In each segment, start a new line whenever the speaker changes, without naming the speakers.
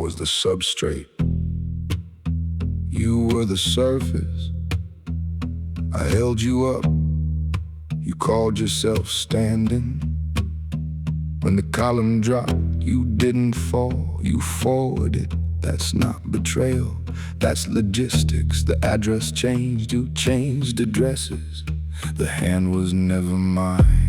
was the substrate. You were the surface. I held you up. You called yourself standing. When the column dropped, you didn't fall, you forwarded. That's not betrayal, that's logistics. The address changed, you changed addresses. The hand was never mine.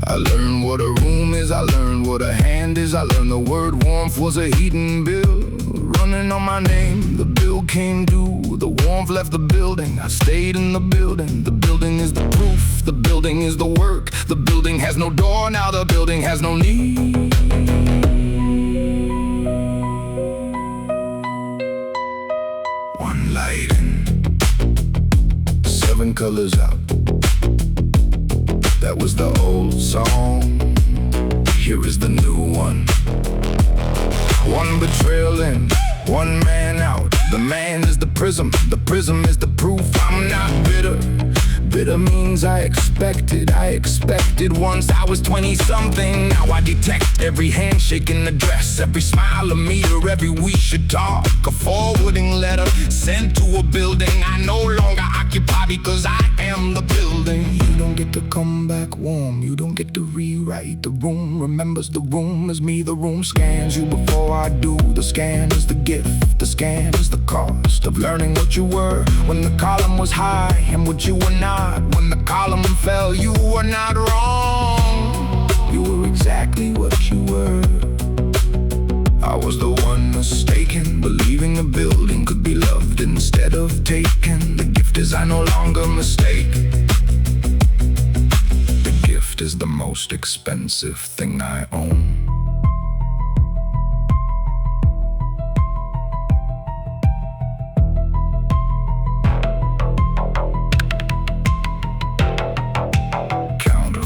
I learned what a room is, I learned what a hand is. I learned the word warmth was a heating bill running on my name. The bill came due, the warmth left the building. I stayed in the building. The building is the proof, the building is the work. The building has no door, now the building has no need. One light in, 7 colors out. That was the old song. Here is the new one. One betrayal in, one man out. The man is the prism is the proof. I'm not bitter. Bitter means I expected once I was 20-something. Now I detect every handshake in the dress, every smile a meter, every we should talk. A forwarding letter sent to a building I no longer occupy because I am the building. You don't get to come back warm, you don't get to rewrite. The room remembers the room as me. The room scans you before I do. The scan is the gift, the scan is the cost of learning what you were when the column was high and what you were not. When the column fell, you were not wrong. You were exactly what you were. I was the one mistaken, believing a building could be loved instead of taken. The gift is I no longer mistake. The gift is the most expensive thing I own.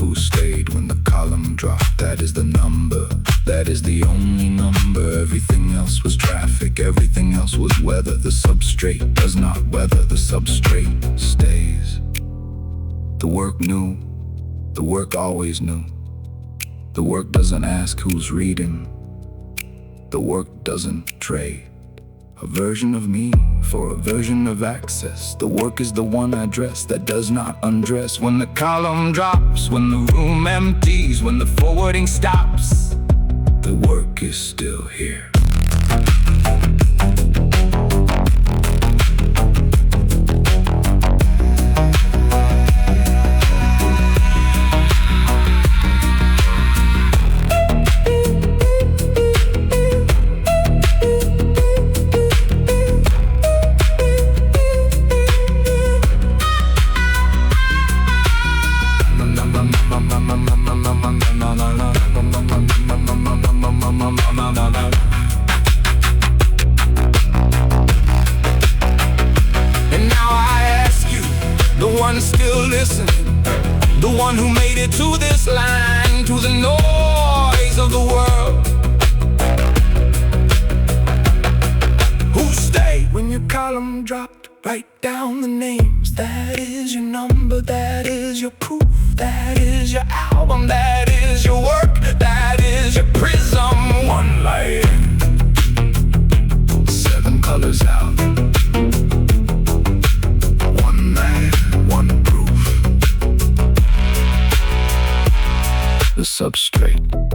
Who stayed when the column dropped? That is the number, that is the only number. Everything else was traffic, everything else was weather. The substrate does not weather, the substrate stays. The work knew, the work always knew. The work doesn't ask who's reading. The work doesn't trade a version of me for a version of access. The work is the one address that does not undress. When the column drops, when the room empties, when the forwarding stops, the work is still here. Still listening, the one who made it to this line, to the noise of the world. Who stayed when your column dropped? Write down the names. That is your number, that is your proof, that is your album, that is your work, that is your prism. One light in, 7 colors out. One man, one proof. The substrate.